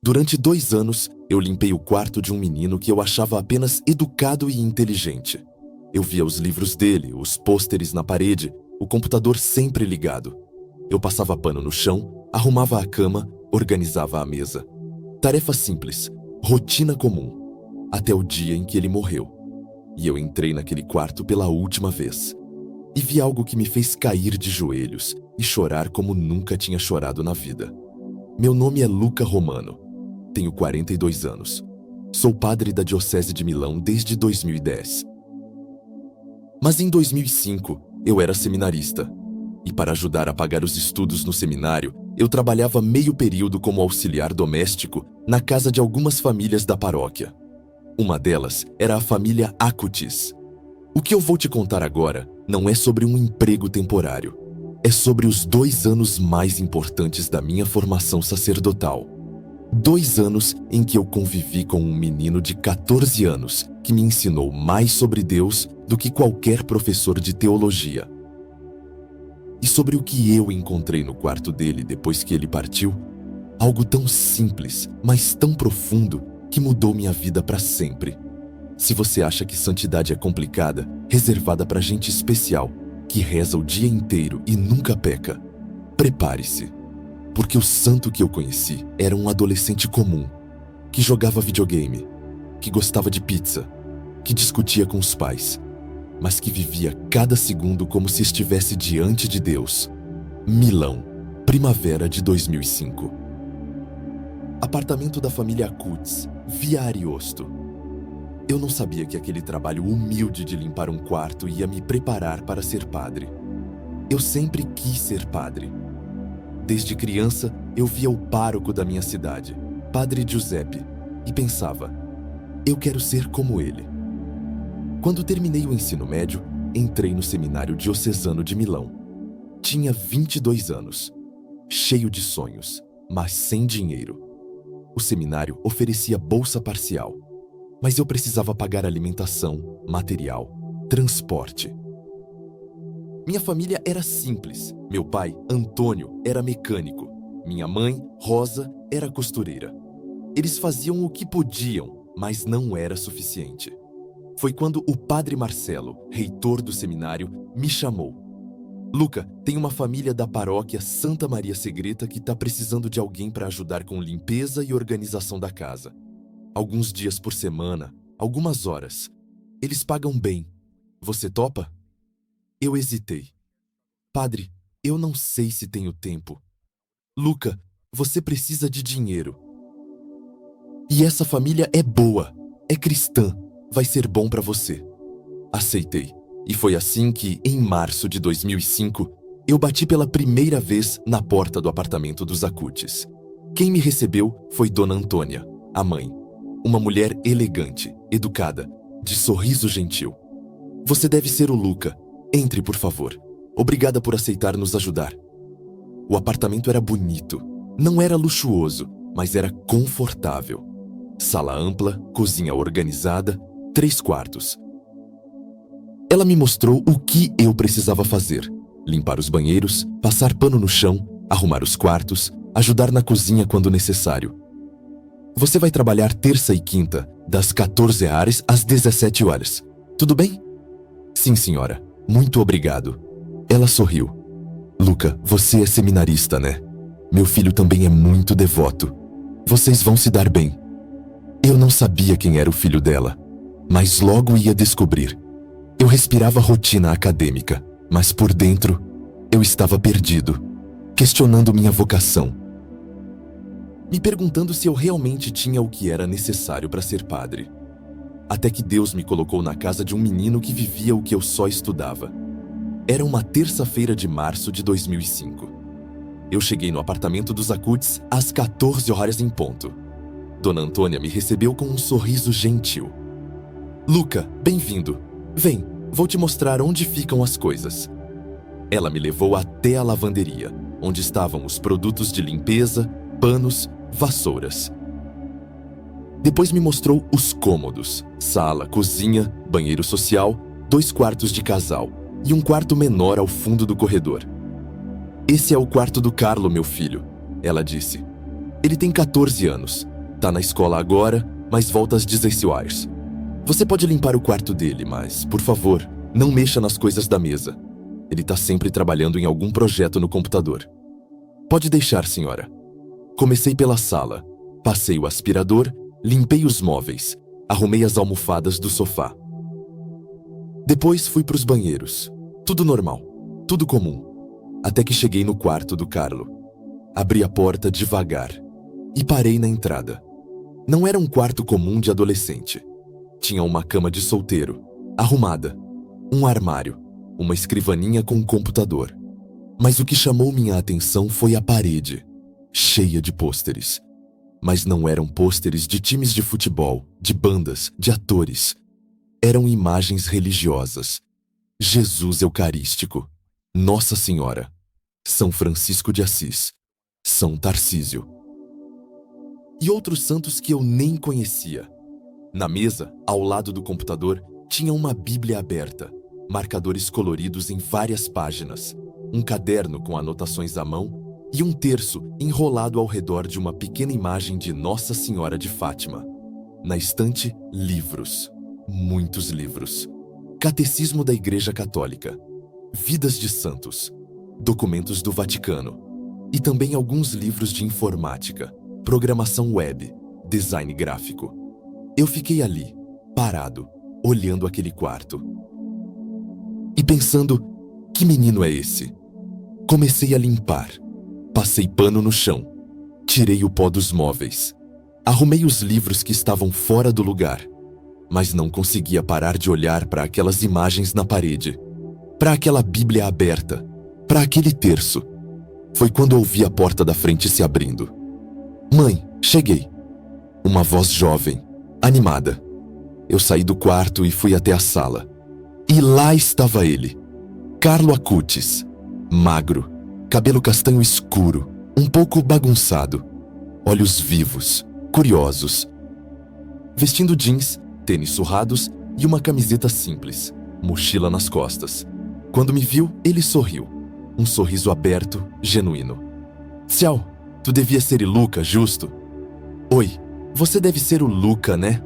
Durante 2 anos, eu limpei o quarto de um menino que eu achava apenas educado e inteligente. Eu via os livros dele, os pôsteres na parede, o computador sempre ligado. Eu passava pano no chão, arrumava a cama, organizava a mesa. Tarefa simples, rotina comum, até o dia em que ele morreu. E eu entrei naquele quarto pela última vez. E vi algo que me fez cair de joelhos e chorar como nunca tinha chorado na vida. Meu nome é Luca Romano. Tenho 42 anos. Sou padre da Diocese de Milão desde 2010. Mas em 2005, eu era seminarista. E para ajudar a pagar os estudos no seminário, eu trabalhava meio período como auxiliar doméstico na casa de algumas famílias da paróquia. Uma delas era a família Acutis. O que eu vou te contar agora não é sobre um emprego temporário. É sobre os 2 anos mais importantes da minha formação sacerdotal. 2 anos em que eu convivi com um menino de 14 anos que me ensinou mais sobre Deus do que qualquer professor de teologia. E sobre o que eu encontrei no quarto dele depois que ele partiu, algo tão simples, mas tão profundo, que mudou minha vida para sempre. Se você acha que santidade é complicada, reservada para gente especial, que reza o dia inteiro e nunca peca, prepare-se. Porque o santo que eu conheci era um adolescente comum, que jogava videogame, que gostava de pizza, que discutia com os pais, mas que vivia cada segundo como se estivesse diante de Deus. Milão, primavera de 2005. Apartamento da família Acutis, via Ariosto. Eu não sabia que aquele trabalho humilde de limpar um quarto ia me preparar para ser padre. Eu sempre quis ser padre. Desde criança, eu via o pároco da minha cidade, Padre Giuseppe, e pensava, eu quero ser como ele. Quando terminei o ensino médio, entrei no seminário diocesano de Milão. Tinha 22 anos, cheio de sonhos, mas sem dinheiro. O seminário oferecia bolsa parcial, mas eu precisava pagar alimentação, material, transporte. Minha família era simples. Meu pai, Antônio, era mecânico. Minha mãe, Rosa, era costureira. Eles faziam o que podiam, mas não era suficiente. Foi quando o padre Marcelo, reitor do seminário, me chamou. Luca, tem uma família da paróquia Santa Maria Segreta que está precisando de alguém para ajudar com limpeza e organização da casa. Alguns dias por semana, algumas horas. Eles pagam bem. Você topa? Eu hesitei. Padre, eu não sei se tenho tempo. Luca, você precisa de dinheiro. E essa família é boa, é cristã, vai ser bom para você. Aceitei. E foi assim que, em março de 2005, eu bati pela primeira vez na porta do apartamento dos Acutis. Quem me recebeu foi Dona Antônia, a mãe. Uma mulher elegante, educada, de sorriso gentil. Você deve ser o Luca. Entre, por favor. Obrigada por aceitar nos ajudar. O apartamento era bonito. Não era luxuoso, mas era confortável. Sala ampla, cozinha organizada, 3 quartos. Ela me mostrou o que eu precisava fazer. Limpar os banheiros, passar pano no chão, arrumar os quartos, ajudar na cozinha quando necessário. Você vai trabalhar terça e quinta, das 14 horas às 17 horas. Tudo bem? Sim, senhora. Muito obrigado. Ela sorriu. Luca, você é seminarista, né? Meu filho também é muito devoto. Vocês vão se dar bem. Eu não sabia quem era o filho dela, mas logo ia descobrir. Eu respirava rotina acadêmica, mas por dentro, eu estava perdido, questionando minha vocação. Me perguntando se eu realmente tinha o que era necessário para ser padre. Até que Deus me colocou na casa de um menino que vivia o que eu só estudava. Era uma terça-feira de março de 2005. Eu cheguei no apartamento dos Acutis às 14 horas em ponto. Dona Antônia me recebeu com um sorriso gentil. Luca, bem-vindo. Vem, vou te mostrar onde ficam as coisas. Ela me levou até a lavanderia, onde estavam os produtos de limpeza, panos, vassouras. Depois me mostrou os cômodos, sala, cozinha, banheiro social, 2 quartos de casal e um quarto menor ao fundo do corredor. Esse é o quarto do Carlo, meu filho, ela disse. Ele tem 14 anos. Tá na escola agora, mas volta às 16 horas. Você pode limpar o quarto dele, mas, por favor, não mexa nas coisas da mesa. Ele tá sempre trabalhando em algum projeto no computador. Pode deixar, senhora. Comecei pela sala. Passei o aspirador, limpei os móveis, arrumei as almofadas do sofá. Depois fui pros banheiros. Tudo normal, tudo comum. Até que cheguei no quarto do Carlo. Abri a porta devagar e parei na entrada. Não era um quarto comum de adolescente. Tinha uma cama de solteiro, arrumada, um armário, uma escrivaninha com um computador. Mas o que chamou minha atenção foi a parede, cheia de pôsteres. Mas não eram pôsteres de times de futebol, de bandas, de atores. Eram imagens religiosas. Jesus Eucarístico, Nossa Senhora, São Francisco de Assis, São Tarcísio. E outros santos que eu nem conhecia. Na mesa, ao lado do computador, tinha uma Bíblia aberta, marcadores coloridos em várias páginas, um caderno com anotações à mão e um terço enrolado ao redor de uma pequena imagem de Nossa Senhora de Fátima. Na estante, livros. Muitos livros. Catecismo da Igreja Católica. Vidas de santos. Documentos do Vaticano. E também alguns livros de informática, programação web, design gráfico. Eu fiquei ali, parado, olhando aquele quarto. E pensando, que menino é esse? Comecei a limpar. Passei pano no chão. Tirei o pó dos móveis. Arrumei os livros que estavam fora do lugar. Mas não conseguia parar de olhar para aquelas imagens na parede. Para aquela Bíblia aberta. Para aquele terço. Foi quando ouvi a porta da frente se abrindo. Mãe, cheguei. Uma voz jovem, animada. Eu saí do quarto e fui até a sala. E lá estava ele. Carlo Acutis. Magro, cabelo castanho escuro, um pouco bagunçado. Olhos vivos, curiosos. Vestindo jeans, tênis surrados e uma camiseta simples, mochila nas costas. Quando me viu, ele sorriu. Um sorriso aberto, genuíno. Tchau, tu devia ser o Luca, justo? Oi, você deve ser o Luca, né?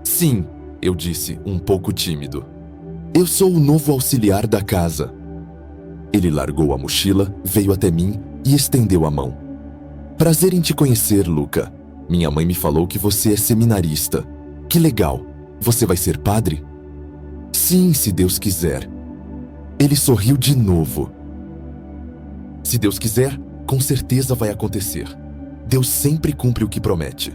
Sim, eu disse, um pouco tímido. Eu sou o novo auxiliar da casa. Ele largou a mochila, veio até mim e estendeu a mão. Prazer em te conhecer, Luca. Minha mãe me falou que você é seminarista. Que legal. Você vai ser padre? Sim, se Deus quiser. Ele sorriu de novo. Se Deus quiser, com certeza vai acontecer. Deus sempre cumpre o que promete.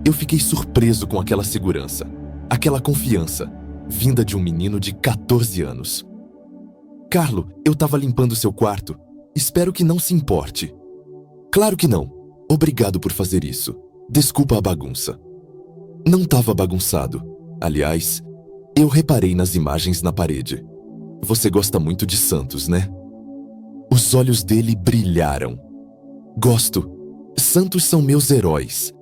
Eu fiquei surpreso com aquela segurança, aquela confiança, vinda de um menino de 14 anos. Carlo, eu estava limpando seu quarto. Espero que não se importe. Claro que não. Obrigado por fazer isso. Desculpa a bagunça. Não estava bagunçado. Aliás, eu reparei nas imagens na parede. Você gosta muito de santos, né? Os olhos dele brilharam. Gosto. Santos são meus heróis.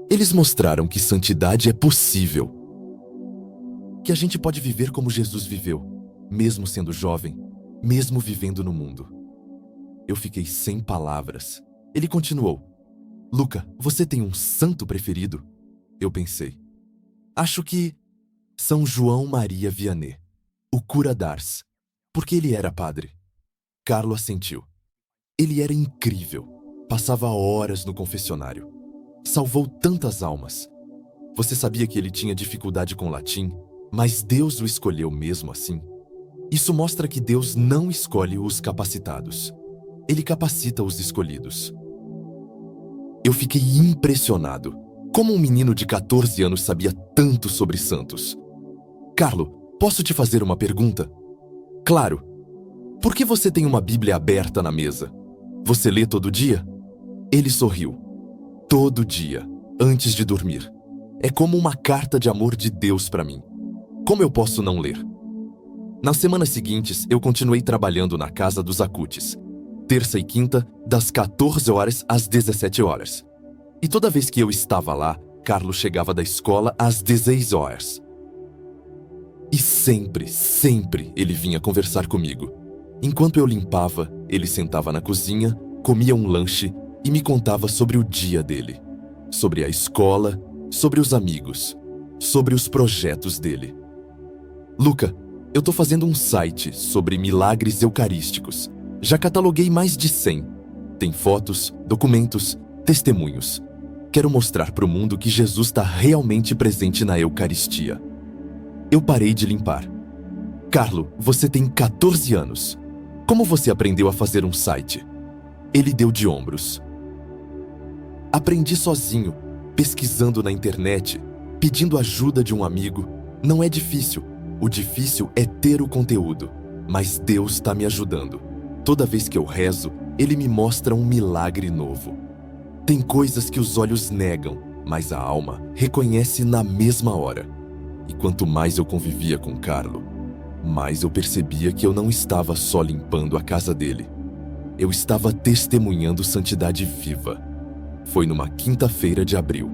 Eles mostraram que santidade é possível. Que a gente pode viver como Jesus viveu, mesmo sendo jovem, mesmo vivendo no mundo. Eu fiquei sem palavras. Ele continuou. Luca, você tem um santo preferido? Eu pensei. Acho que São João Maria Vianney, o cura d'Ars, porque ele era padre. Carlo assentiu. Ele era incrível. Passava horas no confessionário. Salvou tantas almas. Você sabia que ele tinha dificuldade com latim, mas Deus o escolheu mesmo assim? Isso mostra que Deus não escolhe os capacitados. Ele capacita os escolhidos. Eu fiquei impressionado. Como um menino de 14 anos sabia tanto sobre santos? Carlo, posso te fazer uma pergunta? Claro. Por que você tem uma Bíblia aberta na mesa? Você lê todo dia? Ele sorriu. Todo dia, antes de dormir. É como uma carta de amor de Deus para mim. Como eu posso não ler? Nas semanas seguintes, eu continuei trabalhando na casa dos Acutis. Terça e quinta, das 14 horas às 17 horas. E toda vez que eu estava lá, Carlo chegava da escola às 16 horas. E sempre ele vinha conversar comigo. Enquanto eu limpava, ele sentava na cozinha, comia um lanche e me contava sobre o dia dele. sobre a escola, sobre os amigos, sobre os projetos dele. Luca, eu tô fazendo um site sobre milagres eucarísticos. Já cataloguei mais de 100. Tem fotos, documentos, testemunhos. Quero mostrar para o mundo que Jesus está realmente presente na Eucaristia. Eu parei de limpar. Carlo, você tem 14 anos. Como você aprendeu a fazer um site? Ele deu de ombros. Aprendi sozinho, pesquisando na internet, pedindo ajuda de um amigo. Não é difícil. O difícil é ter o conteúdo. Mas Deus está me ajudando. Toda vez que eu rezo, Ele me mostra um milagre novo. Tem coisas que os olhos negam, mas a alma reconhece na mesma hora. E quanto mais eu convivia com Carlo, mais eu percebia que eu não estava só limpando a casa dele. Eu estava testemunhando santidade viva. Foi numa quinta-feira de abril.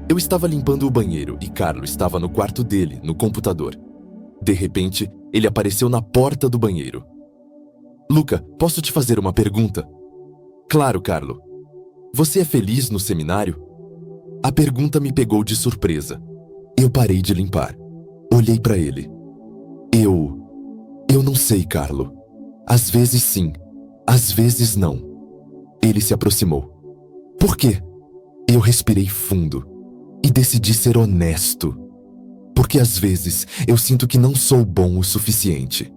Eu estava limpando o banheiro e Carlo estava no quarto dele, no computador. De repente, ele apareceu na porta do banheiro. Luca, posso te fazer uma pergunta? Claro, Carlo. Você é feliz no seminário? A pergunta me pegou de surpresa. Eu parei de limpar. Olhei para ele. Eu não sei, Carlo. Às vezes sim, às vezes não. Ele se aproximou. Por quê? Eu respirei fundo e decidi ser honesto. Porque às vezes eu sinto que não sou bom o suficiente,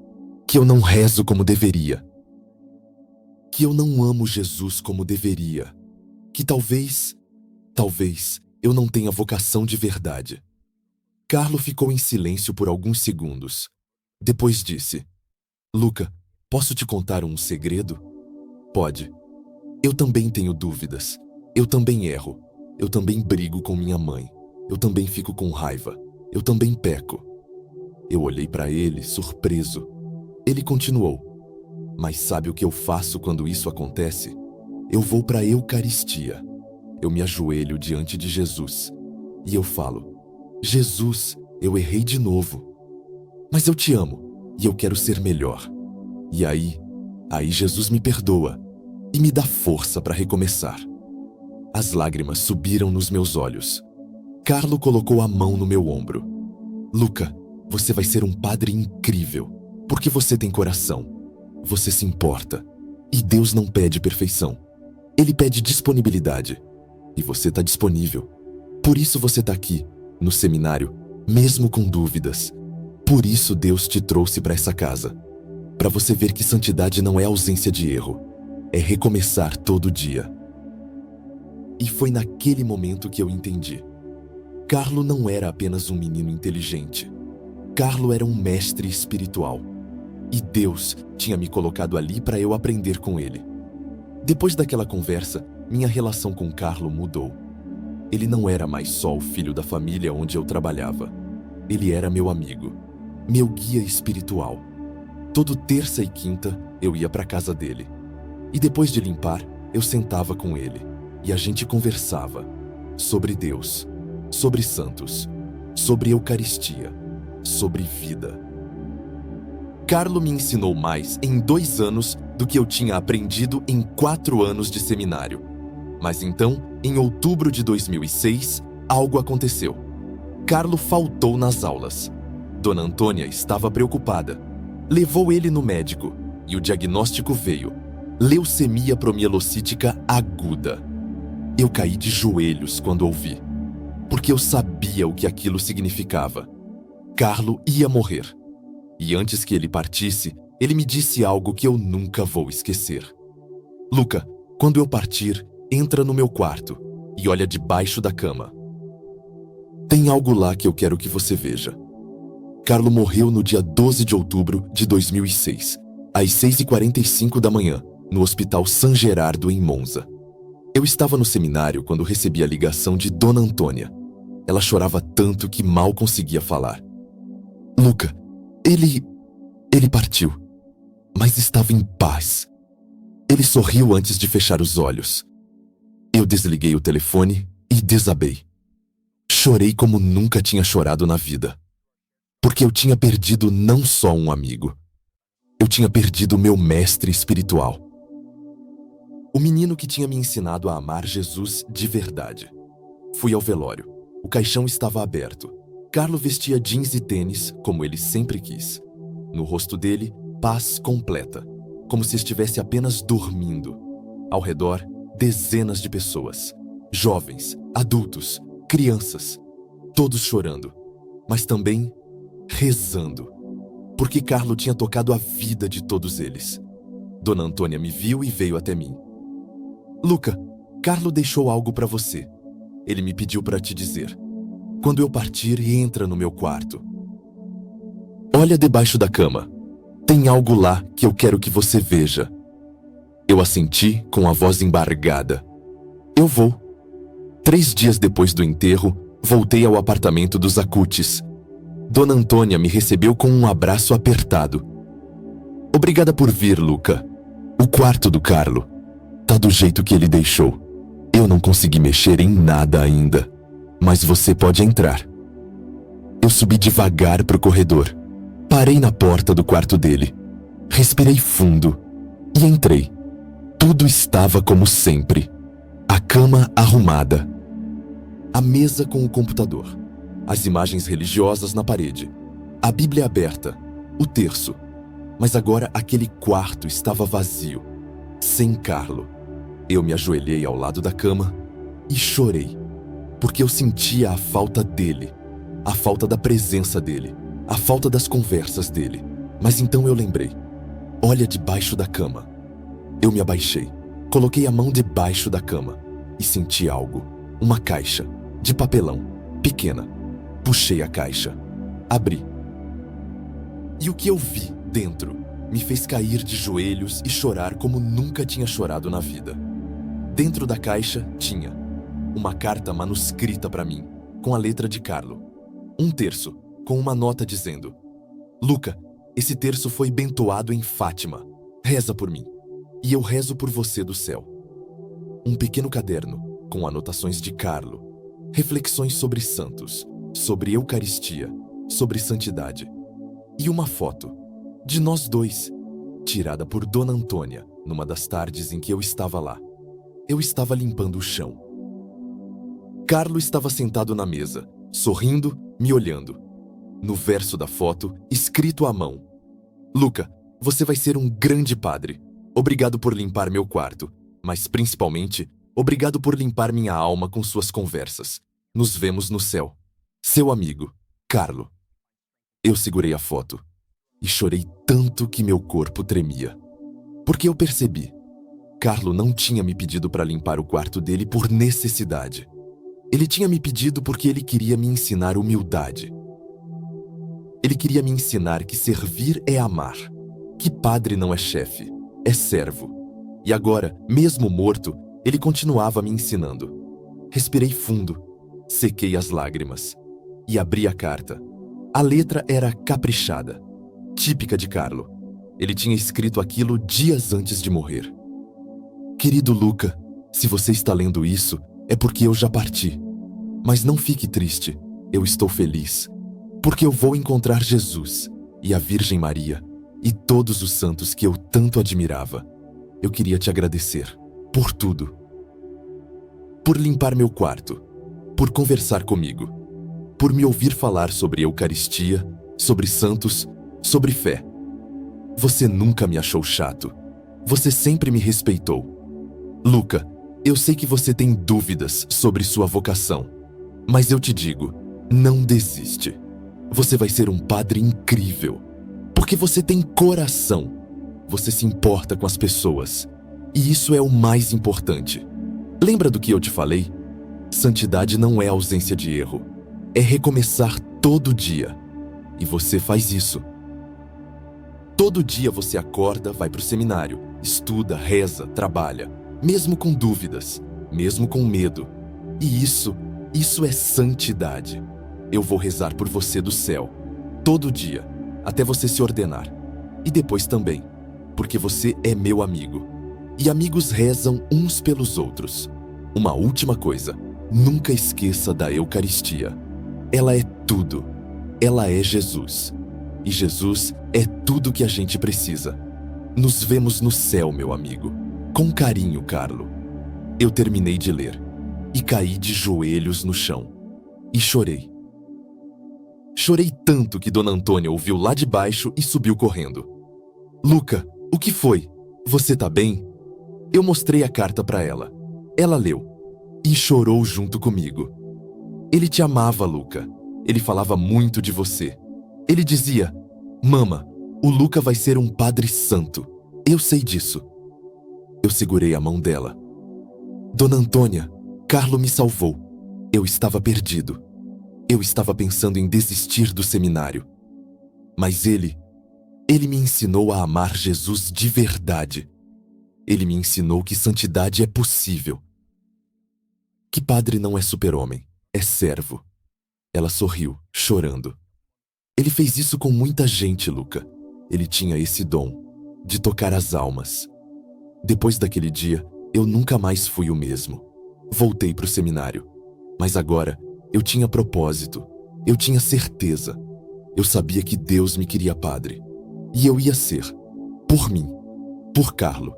que eu não rezo como deveria, que eu não amo Jesus como deveria, que talvez eu não tenha vocação de verdade. Carlo ficou em silêncio por alguns segundos. Depois disse: Luca, posso te contar um segredo? Pode. Eu também tenho dúvidas. Eu também erro. Eu também brigo com minha mãe. Eu também fico com raiva. Eu também peco. Eu olhei para ele, surpreso. Ele continuou: Mas sabe o que eu faço quando isso acontece? Eu vou para a Eucaristia. Eu me ajoelho diante de Jesus. E eu falo: Jesus, eu errei de novo. Mas eu te amo e eu quero ser melhor. E aí Jesus me perdoa e me dá força para recomeçar. As lágrimas subiram nos meus olhos. Carlo colocou a mão no meu ombro. Luca, você vai ser um padre incrível, porque você tem coração. Você se importa. E Deus não pede perfeição. Ele pede disponibilidade. E você está disponível. Por isso você está aqui, no seminário, mesmo com dúvidas. Por isso Deus te trouxe para essa casa. Para você ver que santidade não é ausência de erro. É recomeçar todo dia. E foi naquele momento que eu entendi. Carlo não era apenas um menino inteligente. Carlo era um mestre espiritual. E Deus tinha me colocado ali para eu aprender com ele. Depois daquela conversa, minha relação com Carlo mudou. Ele não era mais só o filho da família onde eu trabalhava. Ele era meu amigo, meu guia espiritual. Todo terça e quinta eu ia para a casa dele. E depois de limpar, eu sentava com ele. E a gente conversava sobre Deus, sobre santos, sobre Eucaristia, sobre vida. Carlo me ensinou mais em 2 anos do que eu tinha aprendido em 4 anos de seminário. Mas então, em outubro de 2006, algo aconteceu. Carlo faltou nas aulas. Dona Antônia estava preocupada. Levou ele no médico e o diagnóstico veio: leucemia promielocítica aguda. Eu caí de joelhos quando ouvi, porque eu sabia o que aquilo significava. Carlo ia morrer. E antes que ele partisse, ele me disse algo que eu nunca vou esquecer. Luca, quando eu partir, entra no meu quarto e olha debaixo da cama. Tem algo lá que eu quero que você veja. Carlo morreu no dia 12 de outubro de 2006, às 6h45 da manhã, no Hospital San Gerardo, em Monza. Eu estava no seminário quando recebi a ligação de Dona Antônia. Ela chorava tanto que mal conseguia falar. Luca, ele partiu, mas estava em paz. Ele sorriu antes de fechar os olhos. Eu desliguei o telefone e desabei. Chorei como nunca tinha chorado na vida. Porque eu tinha perdido não só um amigo. Eu tinha perdido meu mestre espiritual. O menino que tinha me ensinado a amar Jesus de verdade. Fui ao velório. O caixão estava aberto. Carlo vestia jeans e tênis, como ele sempre quis. No rosto dele, paz completa, como se estivesse apenas dormindo. Ao redor, dezenas de pessoas. Jovens, adultos, crianças. Todos chorando, mas também rezando. Porque Carlo tinha tocado a vida de todos eles. Dona Antônia me viu e veio até mim. Luca, Carlo deixou algo para você. Ele me pediu para te dizer. Quando eu partir, entra no meu quarto. Olha debaixo da cama. Tem algo lá que eu quero que você veja. Eu assenti com a voz embargada. Eu vou. 3 dias depois do enterro, voltei ao apartamento dos Acutis. Dona Antônia me recebeu com um abraço apertado. Obrigada por vir, Luca. O quarto do Carlo tá do jeito que ele deixou. Eu não consegui mexer em nada ainda, mas você pode entrar. Eu subi devagar pro corredor. Parei na porta do quarto dele. Respirei fundo e entrei. Tudo estava como sempre. A cama arrumada. A mesa com o computador. As imagens religiosas na parede. A Bíblia aberta. O terço. Mas agora aquele quarto estava vazio. Sem Carlo. Eu me ajoelhei ao lado da cama e chorei. Porque eu sentia a falta dele. A falta da presença dele. A falta das conversas dele. Mas então eu lembrei. Olha debaixo da cama. Eu me abaixei. Coloquei a mão debaixo da cama. E senti algo. Uma caixa. De papelão. Pequena. Puxei a caixa. Abri. E o que eu vi dentro me fez cair de joelhos e chorar como nunca tinha chorado na vida. Dentro da caixa tinha uma carta manuscrita para mim, com a letra de Carlo. Um terço, com uma nota dizendo: Luca, esse terço foi bentoado em Fátima. Reza por mim. E eu rezo por você do céu. Um pequeno caderno, com anotações de Carlo. Reflexões sobre santos, sobre Eucaristia, sobre santidade. E uma foto, de nós dois, tirada por Dona Antônia, numa das tardes em que eu estava lá. Eu estava limpando o chão. Carlo estava sentado na mesa, sorrindo, me olhando. No verso da foto, escrito à mão: Luca, você vai ser um grande padre. Obrigado por limpar meu quarto, mas principalmente, obrigado por limpar minha alma com suas conversas. Nos vemos no céu. Seu amigo, Carlo. Eu segurei a foto e chorei tanto que meu corpo tremia. Porque eu percebi. Carlo não tinha me pedido para limpar o quarto dele por necessidade. Ele tinha me pedido porque ele queria me ensinar humildade. Ele queria me ensinar que servir é amar, que padre não é chefe, é servo. E agora, mesmo morto, ele continuava me ensinando. Respirei fundo, sequei as lágrimas e abri a carta. A letra era caprichada, típica de Carlo. Ele tinha escrito aquilo dias antes de morrer. Querido Luca, se você está lendo isso, é porque eu já parti. Mas não fique triste, eu estou feliz. Porque eu vou encontrar Jesus e a Virgem Maria e todos os santos que eu tanto admirava. Eu queria te agradecer por tudo. Por limpar meu quarto, por conversar comigo, por me ouvir falar sobre Eucaristia, sobre santos, sobre fé. Você nunca me achou chato. Você sempre me respeitou. Luca, eu sei que você tem dúvidas sobre sua vocação, mas eu te digo, não desiste. Você vai ser um padre incrível, porque você tem coração. Você se importa com as pessoas, e isso é o mais importante. Lembra do que eu te falei? Santidade não é ausência de erro, é recomeçar todo dia. E você faz isso. Todo dia você acorda, vai para o seminário, estuda, reza, trabalha, mesmo com dúvidas, mesmo com medo. E isso é santidade. Eu vou rezar por você do céu, todo dia, até você se ordenar. E depois também, porque você é meu amigo. E amigos rezam uns pelos outros. Uma última coisa, nunca esqueça da Eucaristia. Ela é tudo. Ela é Jesus. E Jesus é tudo que a gente precisa. Nos vemos no céu, meu amigo. Com carinho, Carlo. Eu terminei de ler e caí de joelhos no chão. E chorei. Chorei tanto que Dona Antônia ouviu lá de baixo e subiu correndo. Luca, o que foi? Você tá bem? Eu mostrei a carta para ela. Ela leu e chorou junto comigo. Ele te amava, Luca. Ele falava muito de você. Ele dizia: Mama, o Luca vai ser um padre santo. Eu sei disso. Eu segurei a mão dela. Dona Antônia, Carlo me salvou. Eu estava perdido. Eu estava pensando em desistir do seminário. Mas ele me ensinou a amar Jesus de verdade. Ele me ensinou que santidade é possível. Que padre não é super-homem, é servo. Ela sorriu, chorando. Ele fez isso com muita gente, Luca. Ele tinha esse dom de tocar as almas. Depois daquele dia, eu nunca mais fui o mesmo. Voltei para o seminário. Mas agora, eu tinha propósito. Eu tinha certeza. Eu sabia que Deus me queria padre. E eu ia ser. Por mim. Por Carlo.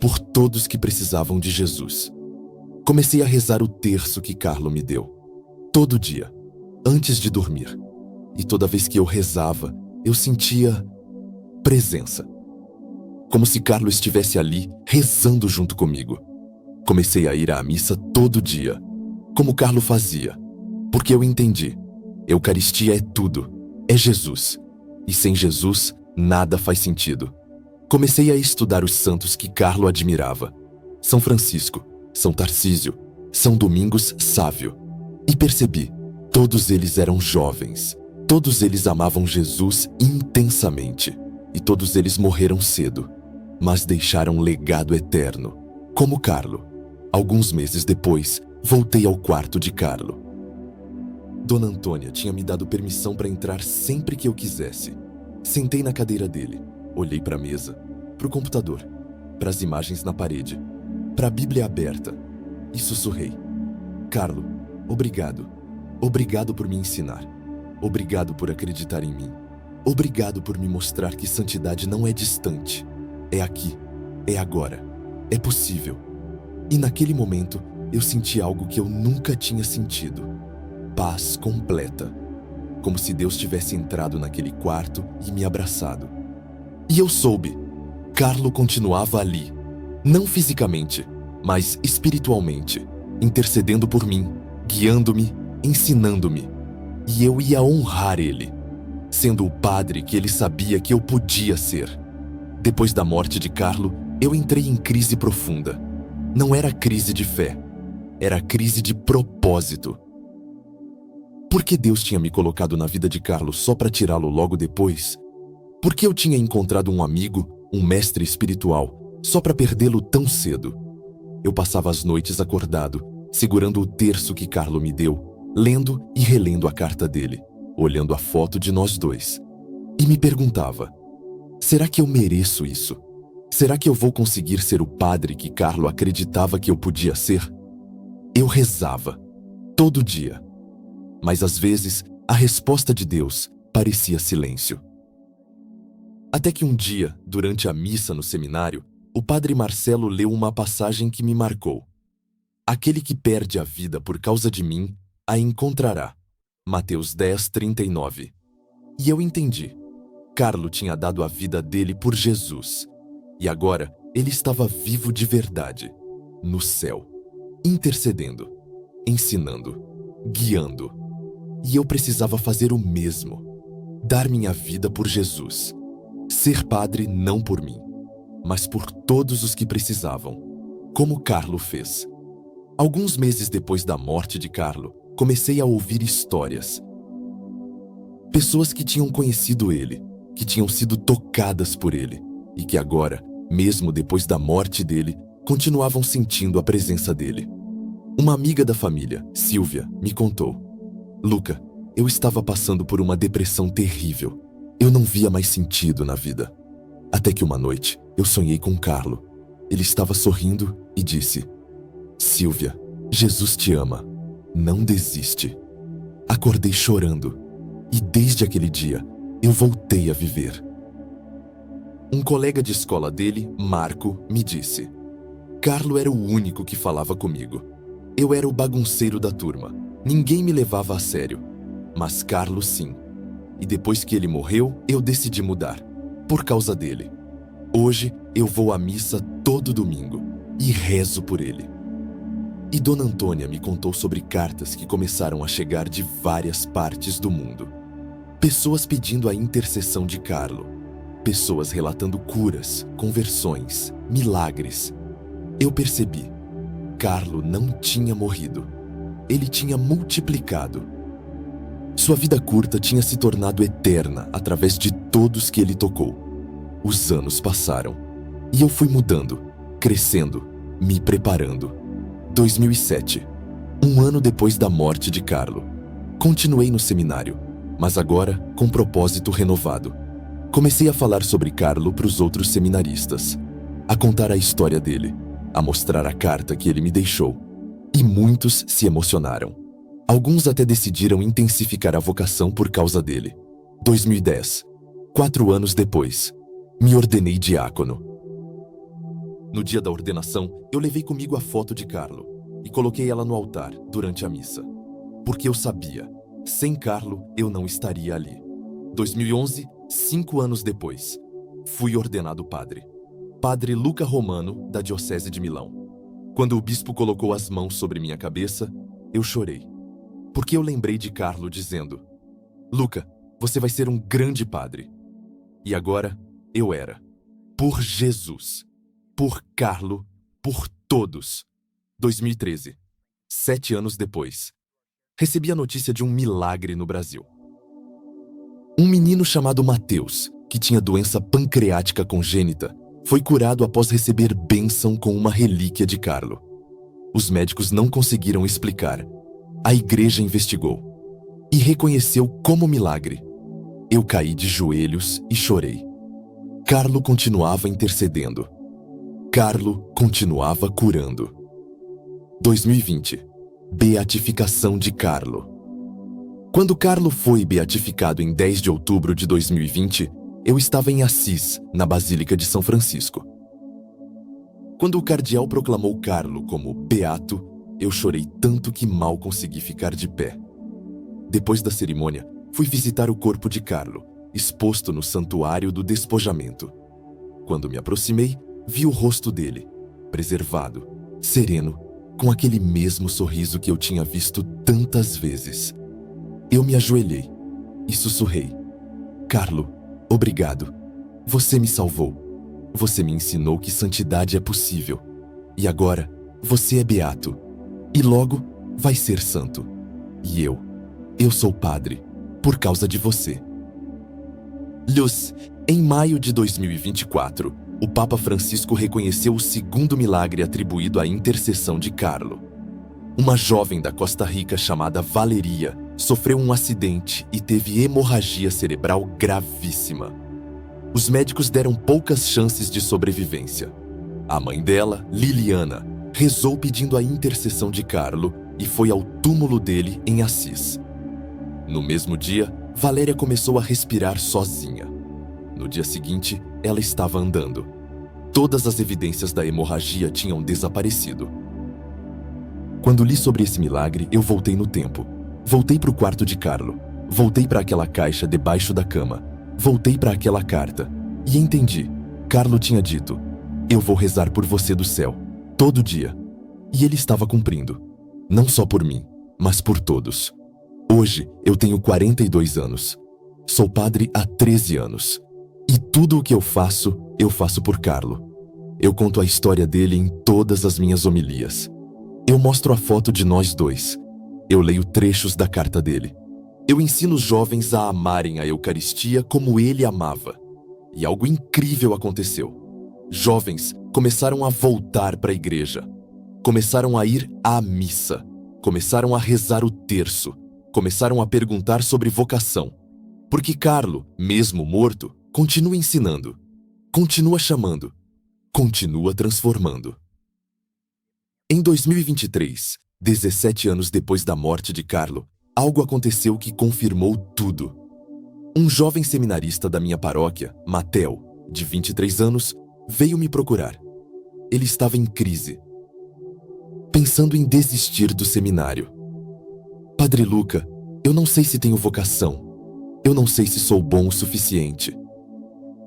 Por todos que precisavam de Jesus. Comecei a rezar o terço que Carlo me deu. Todo dia. Antes de dormir. E toda vez que eu rezava, eu sentia presença. Como se Carlo estivesse ali, rezando junto comigo. Comecei a ir à missa todo dia, como Carlo fazia, porque eu entendi. Eucaristia é tudo, é Jesus. E sem Jesus, nada faz sentido. Comecei a estudar os santos que Carlo admirava. São Francisco, São Tarcísio, São Domingos Sávio. E percebi, todos eles eram jovens. Todos eles amavam Jesus intensamente. E todos eles morreram cedo, mas deixaram um legado eterno, como Carlo. Alguns meses depois, voltei ao quarto de Carlo. Dona Antônia tinha me dado permissão para entrar sempre que eu quisesse. Sentei na cadeira dele, olhei para a mesa, para o computador, para as imagens na parede, para a Bíblia aberta e sussurrei: Carlo, obrigado. Obrigado por me ensinar. Obrigado por acreditar em mim. Obrigado por me mostrar que santidade não é distante. É aqui, é agora, é possível. E naquele momento, eu senti algo que eu nunca tinha sentido. Paz completa. Como se Deus tivesse entrado naquele quarto e me abraçado. E eu soube. Carlo continuava ali. Não fisicamente, mas espiritualmente. Intercedendo por mim, guiando-me, ensinando-me. E eu ia honrar ele. Sendo o padre que ele sabia que eu podia ser. Depois da morte de Carlo, eu entrei em crise profunda. Não era crise de fé, era crise de propósito. Por que Deus tinha me colocado na vida de Carlo só para tirá-lo logo depois? Por que eu tinha encontrado um amigo, um mestre espiritual, só para perdê-lo tão cedo? Eu passava as noites acordado, segurando o terço que Carlo me deu, lendo e relendo a carta dele, olhando a foto de nós dois. E me perguntava, será que eu mereço isso? Será que eu vou conseguir ser o padre que Carlo acreditava que eu podia ser? Eu rezava, todo dia. Mas às vezes, a resposta de Deus parecia silêncio. Até que um dia, durante a missa no seminário, o padre Marcelo leu uma passagem que me marcou. Aquele que perde a vida por causa de mim, a encontrará. Mateus 10:39. E eu entendi. Carlo tinha dado a vida dele por Jesus. E agora, ele estava vivo de verdade, no céu, intercedendo, ensinando, guiando. E eu precisava fazer o mesmo, dar minha vida por Jesus. Ser padre não por mim, mas por todos os que precisavam, como Carlo fez. Alguns meses depois da morte de Carlo, comecei a ouvir histórias. Pessoas que tinham conhecido ele, que tinham sido tocadas por ele, e que agora, mesmo depois da morte dele, continuavam sentindo a presença dele. Uma amiga da família, Silvia, me contou: Luca, eu estava passando por uma depressão terrível. Eu não via mais sentido na vida. Até que uma noite, eu sonhei com Carlo. Ele estava sorrindo e disse: Silvia, Jesus te ama. Não desiste. Acordei chorando. E desde aquele dia, eu voltei a viver. Um colega de escola dele, Marco, me disse: Carlo era o único que falava comigo. Eu era o bagunceiro da turma. Ninguém me levava a sério. Mas Carlo sim. E depois que ele morreu, eu decidi mudar. Por causa dele. Hoje eu vou à missa todo domingo e rezo por ele. E Dona Antônia me contou sobre cartas que começaram a chegar de várias partes do mundo. Pessoas pedindo a intercessão de Carlo. Pessoas relatando curas, conversões, milagres. Eu percebi. Carlo não tinha morrido. Ele tinha multiplicado. Sua vida curta tinha se tornado eterna através de todos que ele tocou. Os anos passaram. E eu fui mudando, crescendo, me preparando. 2007. Um ano depois da morte de Carlo. Continuei no seminário, mas agora com propósito renovado. Comecei a falar sobre Carlo para os outros seminaristas, a contar a história dele, a mostrar a carta que ele me deixou. E muitos se emocionaram. Alguns até decidiram intensificar a vocação por causa dele. 2010. 4 anos depois, me ordenei diácono. No dia da ordenação, eu levei comigo a foto de Carlo e coloquei ela no altar durante a missa. Porque eu sabia, sem Carlo eu não estaria ali. 2011, 5 anos depois, fui ordenado padre. Padre Luca Romano, da Diocese de Milão. Quando o bispo colocou as mãos sobre minha cabeça, eu chorei. Porque eu lembrei de Carlo dizendo: Luca, você vai ser um grande padre. E agora, eu era. Por Jesus. Por Carlo. Por todos. 2013. 7 anos depois. Recebi a notícia de um milagre no Brasil. Um menino chamado Mateus, que tinha doença pancreática congênita, foi curado após receber bênção com uma relíquia de Carlo. Os médicos não conseguiram explicar. A igreja investigou e reconheceu como milagre. Eu caí de joelhos e chorei. Carlo continuava intercedendo. Carlo continuava curando. 2020. Beatificação de Carlo. Quando Carlo foi beatificado em 10 de outubro de 2020, eu estava em Assis, na Basílica de São Francisco. Quando o cardeal proclamou Carlo como beato, eu chorei tanto que mal consegui ficar de pé. Depois da cerimônia, fui visitar o corpo de Carlo, exposto no Santuário do Despojamento. Quando me aproximei, vi o rosto dele, preservado, sereno, com aquele mesmo sorriso que eu tinha visto tantas vezes. Eu me ajoelhei e sussurrei: Carlo, obrigado. Você me salvou. Você me ensinou que santidade é possível. E agora, você é beato. E logo, vai ser santo. E eu sou padre, por causa de você. Luz, em maio de 2024, o Papa Francisco reconheceu o segundo milagre atribuído à intercessão de Carlo. Uma jovem da Costa Rica chamada Valeria sofreu um acidente e teve hemorragia cerebral gravíssima. Os médicos deram poucas chances de sobrevivência. A mãe dela, Liliana, rezou pedindo a intercessão de Carlo e foi ao túmulo dele em Assis. No mesmo dia, Valéria começou a respirar sozinha. No dia seguinte, ela estava andando. Todas as evidências da hemorragia tinham desaparecido. Quando li sobre esse milagre, eu voltei no tempo. Voltei para o quarto de Carlo. Voltei para aquela caixa debaixo da cama. Voltei para aquela carta. E entendi. Carlo tinha dito: eu vou rezar por você do céu, todo dia. E ele estava cumprindo. Não só por mim, mas por todos. Hoje, eu tenho 42 anos. Sou padre há 13 anos. E tudo o que eu faço por Carlo. Eu conto a história dele em todas as minhas homilias. Eu mostro a foto de nós dois. Eu leio trechos da carta dele. Eu ensino os jovens a amarem a Eucaristia como ele amava. E algo incrível aconteceu. Jovens começaram a voltar para a igreja. Começaram a ir à missa. Começaram a rezar o terço. Começaram a perguntar sobre vocação. Porque Carlo, mesmo morto, continua ensinando, continua chamando, continua transformando. Em 2023, 17 anos depois da morte de Carlo, algo aconteceu que confirmou tudo. Um jovem seminarista da minha paróquia, Mateo, de 23 anos, veio me procurar. Ele estava em crise, pensando em desistir do seminário. Padre Luca, eu não sei se tenho vocação. Eu não sei se sou bom o suficiente.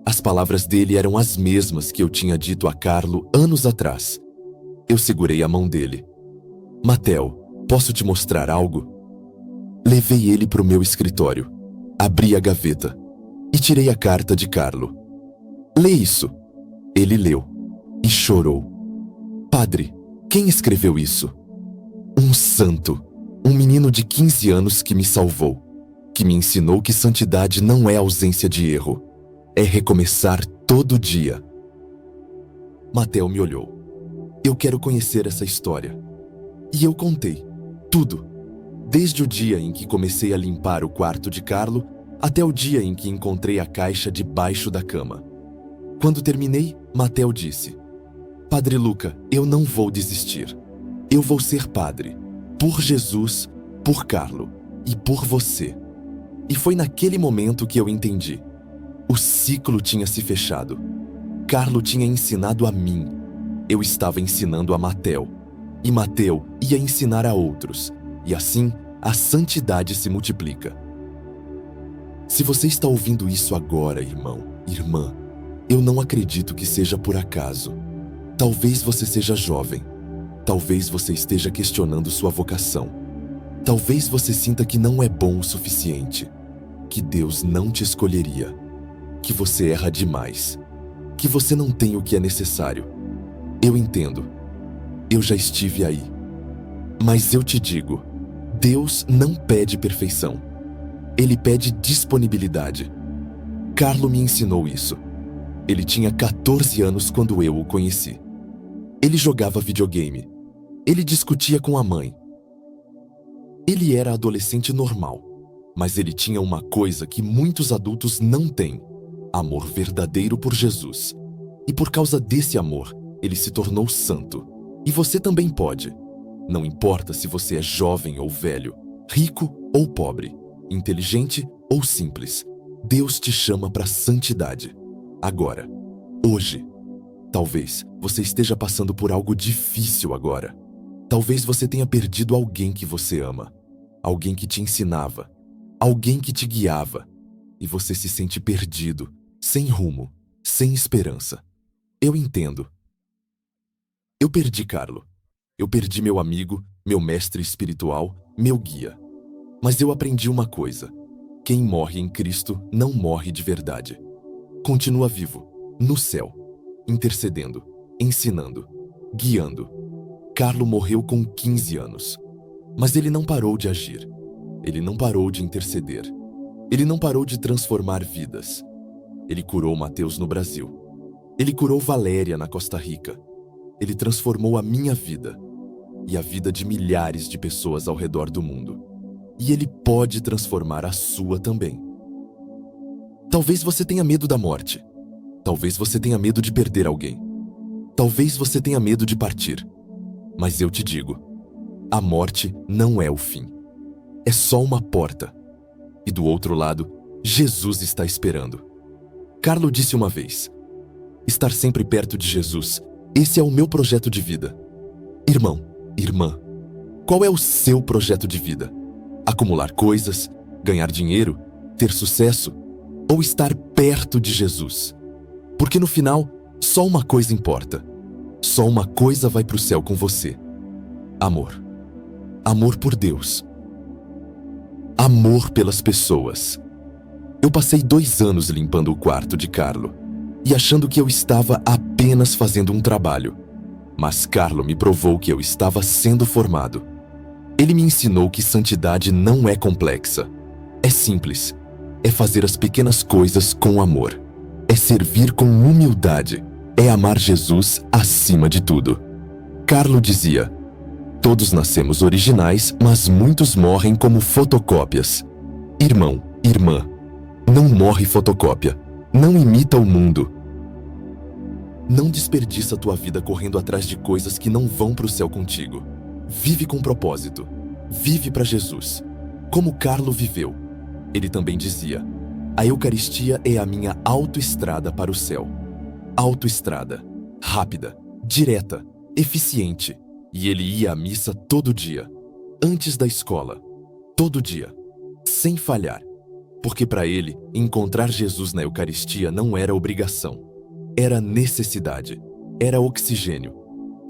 As palavras dele eram as mesmas que eu tinha dito a Carlo anos atrás. Eu segurei a mão dele. Mateo, posso te mostrar algo? Levei ele para o meu escritório. Abri a gaveta e tirei a carta de Carlo. Lê isso. Ele leu e chorou. Padre, quem escreveu isso? Um santo, um menino de 15 anos que me salvou, que me ensinou que santidade não é ausência de erro, é recomeçar todo dia. Mateo me olhou. Eu quero conhecer essa história. E eu contei tudo, desde o dia em que comecei a limpar o quarto de Carlo até o dia em que encontrei a caixa debaixo da cama. Quando terminei, Mateo disse: Padre Luca, eu não vou desistir. Eu vou ser padre, por Jesus, por Carlo e por você. E foi naquele momento que eu entendi. O ciclo tinha se fechado. Carlo tinha ensinado a mim. Eu estava ensinando a Mateo. E Mateo ia ensinar a outros. E assim, a santidade se multiplica. Se você está ouvindo isso agora, irmão, irmã, eu não acredito que seja por acaso. Talvez você seja jovem. Talvez você esteja questionando sua vocação. Talvez você sinta que não é bom o suficiente, que Deus não te escolheria, que você erra demais, que você não tem o que é necessário. Eu entendo. Eu já estive aí. Mas eu te digo, Deus não pede perfeição. Ele pede disponibilidade. Carlo me ensinou isso. Ele tinha 14 anos quando eu o conheci. Ele jogava videogame. Ele discutia com a mãe. Ele era adolescente normal, mas ele tinha uma coisa que muitos adultos não têm: amor verdadeiro por Jesus. E por causa desse amor, ele se tornou santo. E você também pode. Não importa se você é jovem ou velho, rico ou pobre, inteligente ou simples. Deus te chama para a santidade. Agora, hoje. Talvez você esteja passando por algo difícil agora. Talvez você tenha perdido alguém que você ama, alguém que te ensinava, alguém que te guiava, e você se sente perdido, sem rumo, sem esperança. Eu entendo. Eu perdi Carlo. Eu perdi meu amigo, meu mestre espiritual, meu guia. Mas eu aprendi uma coisa: quem morre em Cristo não morre de verdade. Continua vivo, no céu, intercedendo, ensinando, guiando. Carlo morreu com 15 anos, mas ele não parou de agir. Ele não parou de interceder. Ele não parou de transformar vidas. Ele curou Mateus no Brasil. Ele curou Valéria na Costa Rica. Ele transformou a minha vida e a vida de milhares de pessoas ao redor do mundo. E ele pode transformar a sua também. Talvez você tenha medo da morte. Talvez você tenha medo de perder alguém. Talvez você tenha medo de partir. Mas eu te digo, a morte não é o fim. É só uma porta. E do outro lado, Jesus está esperando. Carlo disse uma vez: estar sempre perto de Jesus, esse é o meu projeto de vida. Irmão, irmã, qual é o seu projeto de vida? Acumular coisas, ganhar dinheiro, ter sucesso ou estar perto de Jesus? Porque no final, só uma coisa importa. Só uma coisa vai para o céu com você: amor. Amor por Deus. Amor pelas pessoas. Eu passei 2 anos limpando o quarto de Carlo e achando que eu estava apenas fazendo um trabalho. Mas Carlo me provou que eu estava sendo formado. Ele me ensinou que santidade não é complexa. É simples. É fazer as pequenas coisas com amor. É servir com humildade. É amar Jesus acima de tudo. Carlo dizia: todos nascemos originais, mas muitos morrem como fotocópias. Irmão, irmã, não morre fotocópia. Não imita o mundo. Não desperdiça tua vida correndo atrás de coisas que não vão para o céu contigo. Vive com propósito. Vive para Jesus. Como Carlo viveu. Ele também dizia: a Eucaristia é a minha autoestrada para o céu. Autoestrada. Rápida, direta, eficiente, e ele ia à missa todo dia, antes da escola, todo dia, sem falhar, porque para ele, encontrar Jesus na Eucaristia não era obrigação, era necessidade, era oxigênio.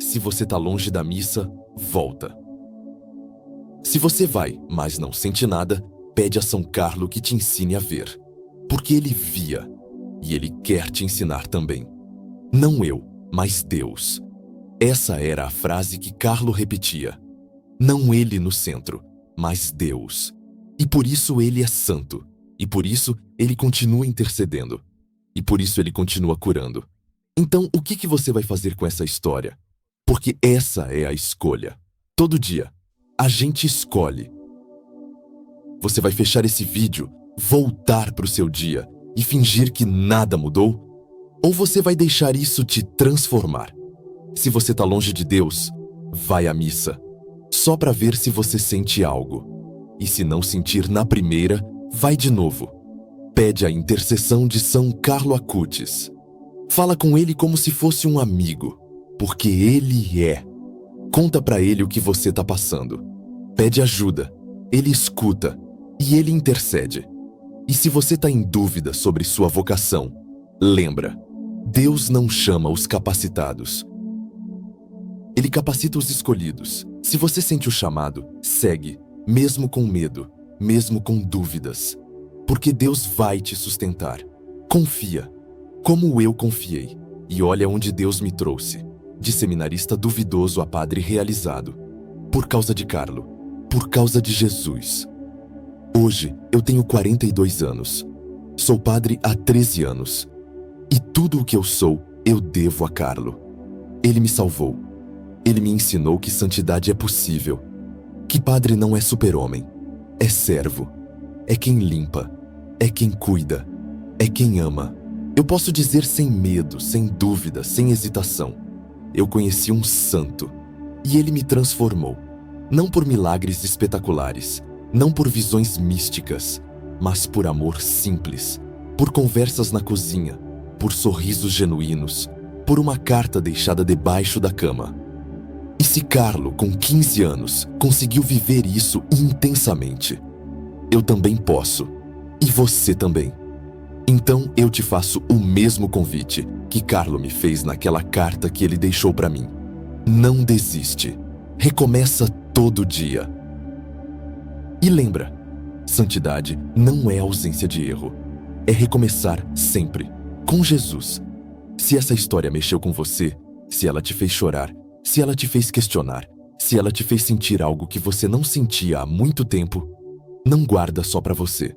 Se você está longe da missa, volta. Se você vai, mas não sente nada, pede a São Carlo que te ensine a ver, porque ele via, e ele quer te ensinar também. Não eu, mas Deus. Essa era a frase que Carlo repetia. Não ele no centro, mas Deus. E por isso ele é santo. E por isso ele continua intercedendo. E por isso ele continua curando. Então, o que você vai fazer com essa história? Porque essa é a escolha. Todo dia, a gente escolhe. Você vai fechar esse vídeo, voltar para o seu dia e fingir que nada mudou? Ou você vai deixar isso te transformar? Se você está longe de Deus, vai à missa, só para ver se você sente algo. E se não sentir na primeira, vai de novo. Pede a intercessão de São Carlo Acutis. Fala com ele como se fosse um amigo, porque ele é. Conta para ele o que você está passando. Pede ajuda, ele escuta e ele intercede. E se você está em dúvida sobre sua vocação, lembra, Deus não chama os capacitados. Ele capacita os escolhidos. Se você sente o chamado, segue, mesmo com medo, mesmo com dúvidas. Porque Deus vai te sustentar. Confia, como eu confiei. E olha onde Deus me trouxe. De seminarista duvidoso a padre realizado. Por causa de Carlo. Por causa de Jesus. Hoje, eu tenho 42 anos. Sou padre há 13 anos. E tudo o que eu sou, eu devo a Carlo. Ele me salvou. Ele me ensinou que santidade é possível. Que padre não é super-homem. É servo. É quem limpa. É quem cuida. É quem ama. Eu posso dizer sem medo, sem dúvida, sem hesitação. Eu conheci um santo. E ele me transformou. Não por milagres espetaculares. Não por visões místicas. Mas por amor simples. Por conversas na cozinha. Por sorrisos genuínos. Por uma carta deixada debaixo da cama. E se Carlo, com 15 anos, conseguiu viver isso intensamente, eu também posso. E você também. Então eu te faço o mesmo convite que Carlo me fez naquela carta que ele deixou para mim. Não desiste. Recomeça todo dia. E lembra, santidade não é ausência de erro. É recomeçar sempre, com Jesus. Se essa história mexeu com você, se ela te fez chorar, se ela te fez questionar, se ela te fez sentir algo que você não sentia há muito tempo, não guarda só para você.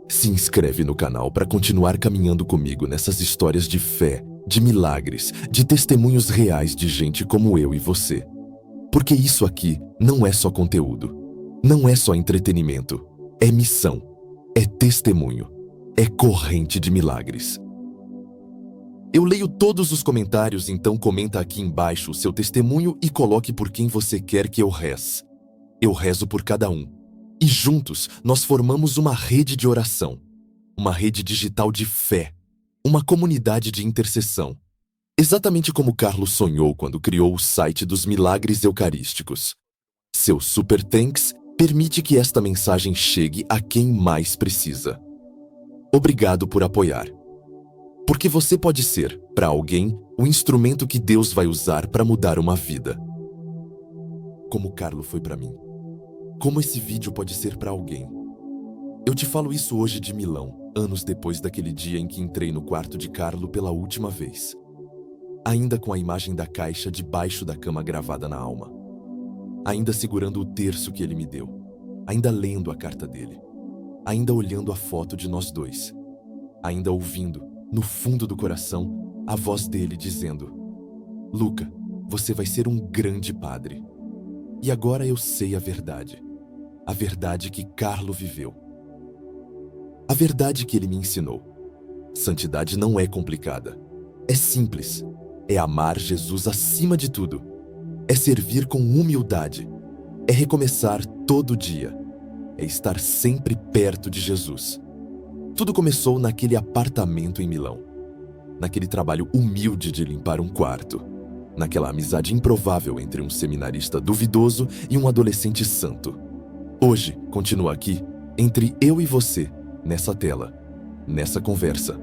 Se inscreve no canal para continuar caminhando comigo nessas histórias de fé, de milagres, de testemunhos reais de gente como eu e você. Porque isso aqui não é só conteúdo, não é só entretenimento, é missão, é testemunho, é corrente de milagres. Eu leio todos os comentários, então comenta aqui embaixo o seu testemunho e coloque por quem você quer que eu reze. Eu rezo por cada um. E juntos nós formamos uma rede de oração, uma rede digital de fé, uma comunidade de intercessão. Exatamente como Carlos sonhou quando criou o site dos milagres eucarísticos. Seu Super Thanks permite que esta mensagem chegue a quem mais precisa. Obrigado por apoiar. Porque você pode ser, para alguém, o instrumento que Deus vai usar para mudar uma vida. Como Carlo foi para mim. Como esse vídeo pode ser para alguém. Eu te falo isso hoje de Milão, anos depois daquele dia em que entrei no quarto de Carlo pela última vez. Ainda com a imagem da caixa debaixo da cama gravada na alma. Ainda segurando o terço que ele me deu. Ainda lendo a carta dele. Ainda olhando a foto de nós dois. Ainda ouvindo, no fundo do coração, a voz dele dizendo: Luca, você vai ser um grande padre. E agora eu sei a verdade. A verdade que Carlo viveu. A verdade que ele me ensinou. Santidade não é complicada. É simples. É amar Jesus acima de tudo. É servir com humildade. É recomeçar todo dia. É estar sempre perto de Jesus. Tudo começou naquele apartamento em Milão. Naquele trabalho humilde de limpar um quarto. naquela amizade improvável entre um seminarista duvidoso e um adolescente santo. Hoje, continua aqui, entre eu e você, nessa tela, nessa conversa,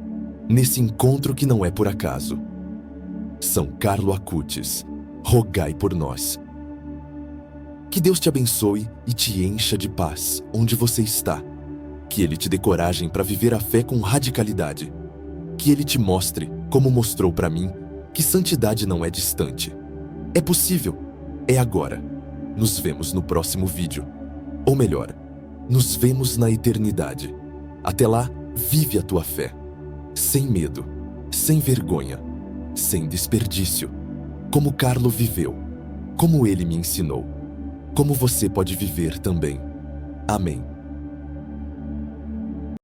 nesse encontro que não é por acaso. São Carlo Acutis, rogai por nós. Que Deus te abençoe e te encha de paz onde você está. Que Ele te dê coragem para viver a fé com radicalidade. Que Ele te mostre, como mostrou para mim, que santidade não é distante. É possível, é agora. Nos vemos no próximo vídeo. Ou melhor, nos vemos na eternidade. Até lá, vive a tua fé. Sem medo, sem vergonha, sem desperdício. Como Carlo viveu, como ele me ensinou. Como você pode viver também. Amém.